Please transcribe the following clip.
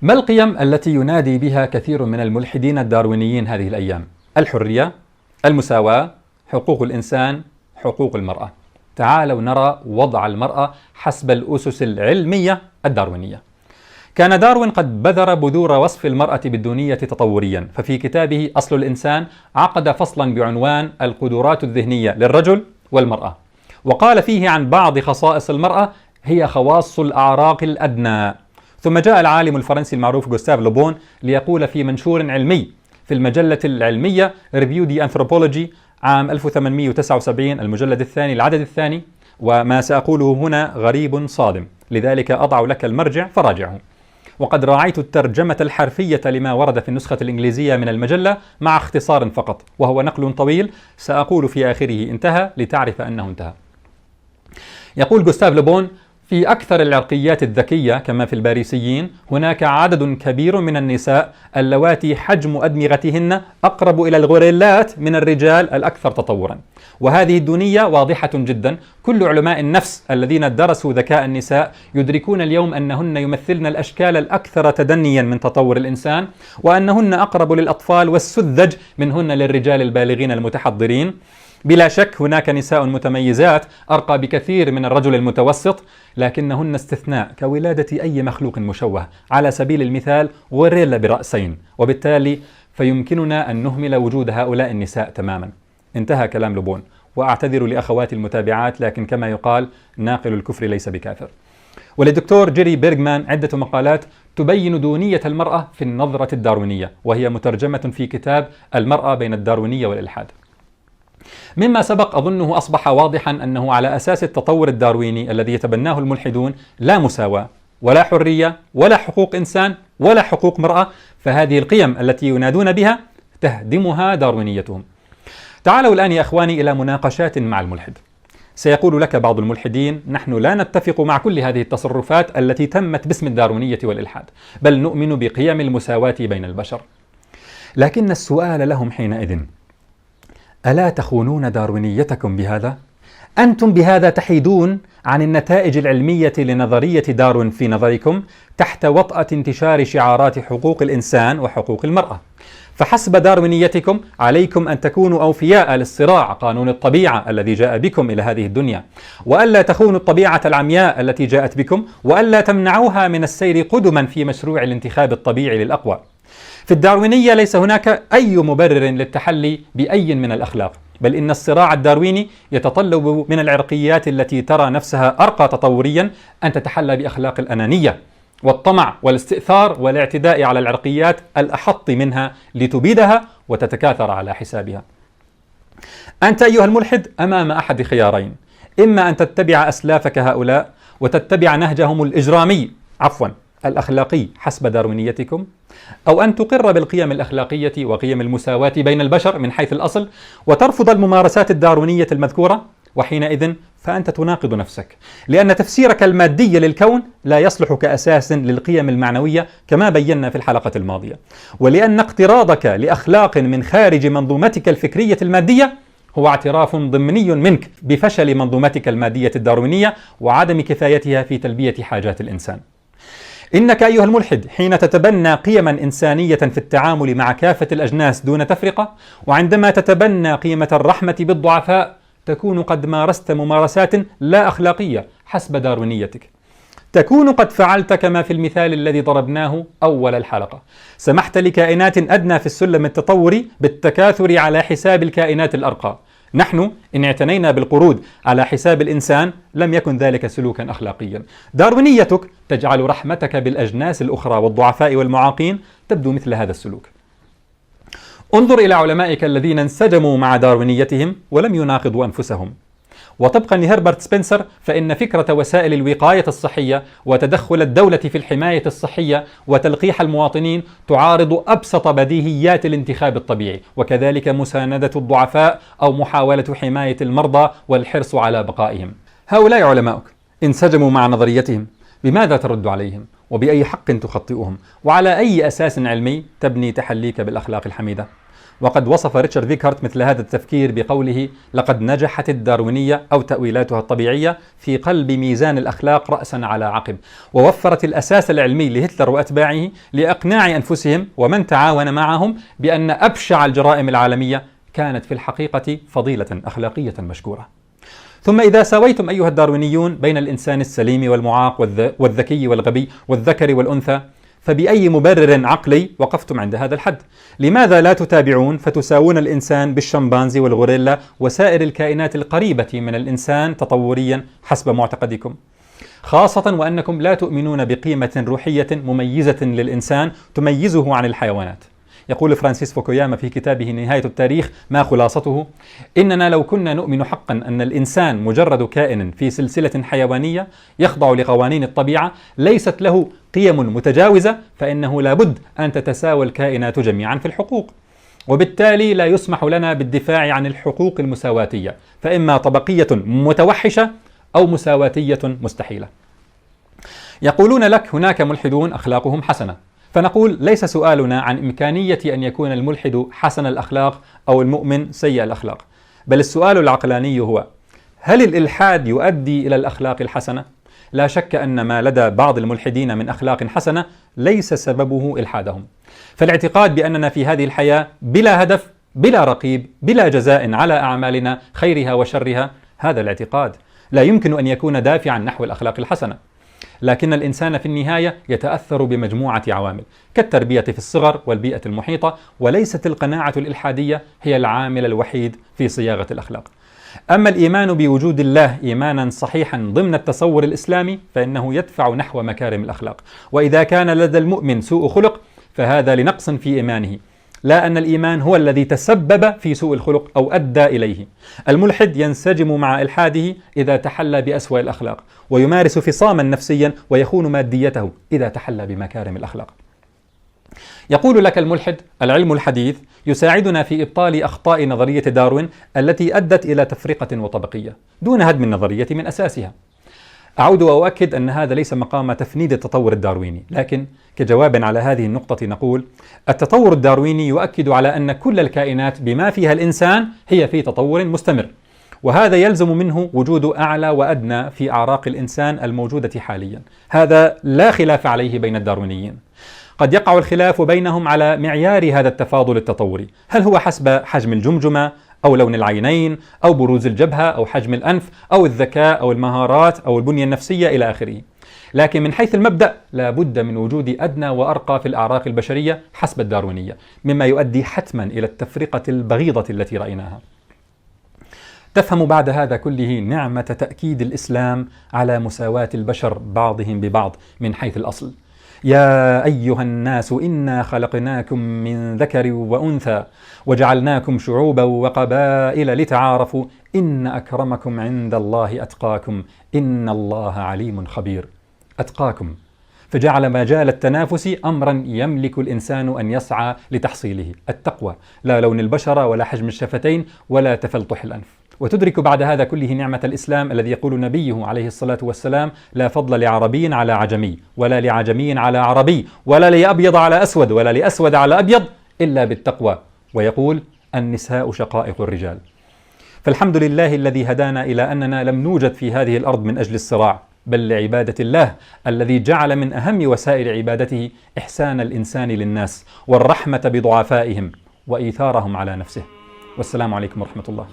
ما القيم التي ينادي بها كثير من الملحدين الداروينيين هذه الأيام؟ الحرية، المساواة، حقوق الإنسان، حقوق المرأة. تعالوا نرى وضع المرأة حسب الأسس العلمية الداروينية. كان داروين قد بذر بذور وصف المرأة بالدونية تطوريا، ففي كتابه أصل الإنسان عقد فصلا بعنوان القدرات الذهنية للرجل والمرأة، وقال فيه عن بعض خصائص المرأة هي خواص الأعراق الأدنى. ثم جاء العالم الفرنسي المعروف غوستاف لوبون ليقول في منشور علمي في المجلة العلمية ريفيو دي أنثروبولوجي عام 1879 المجلد الثاني العدد الثاني: وما سأقوله هنا غريب صادم، لذلك أضع لك المرجع فراجعه. وقد راعيت الترجمة الحرفية لما ورد في النسخة الإنجليزية من المجلة مع اختصار فقط، وهو نقل طويل سأقول في آخره انتهى لتعرف أنه انتهى. يقول غوستاف لوبون: في أكثر العرقيات الذكية كما في الباريسيين هناك عدد كبير من النساء اللواتي حجم أدمغتهن أقرب إلى الغوريلات من الرجال الأكثر تطورا، وهذه الدونية واضحة جدا. كل علماء النفس الذين درسوا ذكاء النساء يدركون اليوم أنهن يمثلن الأشكال الأكثر تدنيا من تطور الإنسان، وأنهن أقرب للأطفال والسذج منهن للرجال البالغين المتحضرين. بلا شك هناك نساء متميزات أرقى بكثير من الرجل المتوسط، لكنهن استثناء كولادة أي مخلوق مشوه، على سبيل المثال غوريلا برأسين، وبالتالي فيمكننا أن نهمل وجود هؤلاء النساء تماما. انتهى كلام لوبون، وأعتذر لأخواتي المتابعات، لكن كما يقال ناقل الكفر ليس بكافر. وللدكتور جيري بيرغمان عدة مقالات تبين دونية المرأة في النظرة الداروينية، وهي مترجمة في كتاب المرأة بين الداروينية والإلحاد. مما سبق أظنه أصبح واضحا أنه على أساس التطور الدارويني الذي يتبناه الملحدون لا مساواة ولا حرية ولا حقوق إنسان ولا حقوق مرأة، فهذه القيم التي ينادون بها تهدمها داروينيتهم. تعالوا الآن يا أخواني إلى مناقشات مع الملحد. سيقول لك بعض الملحدين: نحن لا نتفق مع كل هذه التصرفات التي تمت باسم الداروينية والإلحاد، بل نؤمن بقيم المساواة بين البشر. لكن السؤال لهم حينئذ: ألا تخونون داروينيتكم بهذا؟ أنتم بهذا تحيدون عن النتائج العلمية لنظرية داروين في نظركم تحت وطأة انتشار شعارات حقوق الإنسان وحقوق المرأة. فحسب داروينيتكم عليكم أن تكونوا أوفياء للصراع قانون الطبيعة الذي جاء بكم إلى هذه الدنيا، وألا تخونوا الطبيعة العمياء التي جاءت بكم، وألا تمنعوها من السير قدما في مشروع الانتخاب الطبيعي للأقوى. في الداروينية ليس هناك أي مبرر للتحلي بأي من الأخلاق، بل إن الصراع الدارويني يتطلب من العرقيات التي ترى نفسها أرقى تطوريا أن تتحلى بأخلاق الأنانية والطمع والاستئثار والاعتداء على العرقيات الأحط منها لتبيدها وتتكاثر على حسابها. أنت أيها الملحد أمام أحد خيارين: إما أن تتبع أسلافك هؤلاء وتتبع نهجهم الإجرامي الأخلاقي حسب داروينيتكم، أو أن تقر بالقيم الأخلاقية وقيم المساواة بين البشر من حيث الأصل وترفض الممارسات الداروينية المذكورة، وحينئذ فأنت تناقض نفسك، لأن تفسيرك المادي للكون لا يصلح كأساس للقيم المعنوية كما بينا في الحلقة الماضية، ولأن اقتراضك لأخلاق من خارج منظومتك الفكرية المادية هو اعتراف ضمني منك بفشل منظومتك المادية الداروينية وعدم كفايتها في تلبية حاجات الإنسان. إنك أيها الملحد حين تتبنى قيما إنسانية في التعامل مع كافة الأجناس دون تفرقة، وعندما تتبنى قيمة الرحمة بالضعفاء، تكون قد مارست ممارسات لا أخلاقية حسب داروينيتك. تكون قد فعلت كما في المثال الذي ضربناه أول الحلقة: سمحت لكائنات أدنى في السلم التطوري بالتكاثر على حساب الكائنات الأرقى. نحن إن اعتنينا بالقرود على حساب الإنسان لم يكن ذلك سلوكا أخلاقيا. داروينيتك تجعل رحمتك بالأجناس الأخرى والضعفاء والمعاقين تبدو مثل هذا السلوك. انظر إلى علمائك الذين انسجموا مع داروينيتهم ولم يناقضوا أنفسهم. وطبقا لهربرت سبنسر فإن فكرة وسائل الوقاية الصحية وتدخل الدولة في الحماية الصحية وتلقيح المواطنين تعارض أبسط بديهيات الانتخاب الطبيعي، وكذلك مساندة الضعفاء أو محاولة حماية المرضى والحرص على بقائهم. هؤلاء علماؤك انسجموا مع نظريتهم، بماذا ترد عليهم؟ وبأي حق تخطئهم؟ وعلى أي أساس علمي تبني تحليك بالأخلاق الحميدة؟ وقد وصف ريتشارد فيكهارت مثل هذا التفكير بقوله: لقد نجحت الداروينية أو تأويلاتها الطبيعية في قلب ميزان الأخلاق رأسا على عقب، ووفرت الأساس العلمي لهتلر وأتباعه لإقناع أنفسهم ومن تعاون معهم بأن أبشع الجرائم العالمية كانت في الحقيقة فضيلة أخلاقية مشكورة. ثم إذا ساويتم أيها الداروينيون بين الإنسان السليم والمعاق والذكي والغبي والذكر والأنثى، فبأي مبرر عقلي وقفتم عند هذا الحد؟ لماذا لا تتابعون فتساوون الإنسان بالشمبانزي والغوريلا وسائر الكائنات القريبة من الإنسان تطوريا حسب معتقدكم؟ خاصة وأنكم لا تؤمنون بقيمة روحية مميزة للإنسان تميزه عن الحيوانات. يقول فرانسيس فوكوياما في كتابه نهاية التاريخ ما خلاصته: إننا لو كنا نؤمن حقا أن الإنسان مجرد كائن في سلسلة حيوانية يخضع لقوانين الطبيعة ليست له قيم متجاوزة، فإنه لابد أن تتساوى الكائنات جميعا في الحقوق، وبالتالي لا يسمح لنا بالدفاع عن الحقوق المساواتية، فإما طبقية متوحشة أو مساواتية مستحيلة. يقولون لك هناك ملحدون أخلاقهم حسنة، فنقول ليس سؤالنا عن إمكانية أن يكون الملحد حسن الأخلاق أو المؤمن سيء الأخلاق، بل السؤال العقلاني هو: هل الإلحاد يؤدي إلى الأخلاق الحسنة؟ لا شك أن ما لدى بعض الملحدين من أخلاق حسنة ليس سببه إلحادهم، فالاعتقاد بأننا في هذه الحياة بلا هدف بلا رقيب بلا جزاء على أعمالنا خيرها وشرها، هذا الاعتقاد لا يمكن أن يكون دافعا نحو الأخلاق الحسنة. لكن الإنسان في النهاية يتأثر بمجموعة عوامل كالتربية في الصغر والبيئة المحيطة، وليست القناعة الإلحادية هي العامل الوحيد في صياغة الأخلاق. أما الإيمان بوجود الله إيمانا صحيحا ضمن التصور الإسلامي فإنه يدفع نحو مكارم الأخلاق، وإذا كان لدى المؤمن سوء خلق فهذا لنقص في إيمانه، لا أن الإيمان هو الذي تسبب في سوء الخلق أو أدى إليه. الملحد ينسجم مع إلحاده إذا تحلى بأسوأ الأخلاق، ويمارس فصاما نفسيا ويخون ماديته إذا تحلى بمكارم الأخلاق. يقول لك الملحد: العلم الحديث يساعدنا في إبطال أخطاء نظرية داروين التي أدت إلى تفرقة وطبقية دون هدم النظرية من أساسها. أعود وأؤكد أن هذا ليس مقام تفنيد التطور الدارويني، لكن كجواب على هذه النقطة نقول: التطور الدارويني يؤكد على أن كل الكائنات بما فيها الإنسان هي في تطور مستمر، وهذا يلزم منه وجود أعلى وأدنى في أعراق الإنسان الموجودة حاليا. هذا لا خلاف عليه بين الداروينيين. قد يقع الخلاف بينهم على معيار هذا التفاضل التطوري، هل هو حسب حجم الجمجمة أو لون العينين أو بروز الجبهة أو حجم الأنف أو الذكاء أو المهارات أو البنية النفسية إلى آخره. لكن من حيث المبدأ لا بد من وجود أدنى وأرقى في الأعراق البشرية حسب الداروينية، مما يؤدي حتما إلى التفرقة البغيضة التي رأيناها. تفهم بعد هذا كله نعمة تأكيد الإسلام على مساواة البشر بعضهم ببعض من حيث الأصل. يا أيها الناس إنا خلقناكم من ذكر وأنثى وجعلناكم شعوبا وقبائل لتعارفوا إن أكرمكم عند الله أتقاكم إن الله عليم خبير. أتقاكم، فجعل مجال التنافس أمرا يملك الإنسان أن يسعى لتحصيله، التقوى، لا لون البشرة ولا حجم الشفتين ولا تفلطح الأنف. وتدرك بعد هذا كله نعمة الإسلام الذي يقول نبيه عليه الصلاة والسلام: لا فضل لعربي على عجمي ولا لعجمي على عربي ولا لأبيض على أسود ولا لأسود على أبيض إلا بالتقوى، ويقول: النساء شقائق الرجال. فالحمد لله الذي هدانا إلى أننا لم نوجد في هذه الأرض من أجل الصراع، بل لعبادة الله الذي جعل من أهم وسائل عبادته إحسان الإنسان للناس والرحمة بضعفائهم وإيثارهم على نفسه. والسلام عليكم ورحمة الله.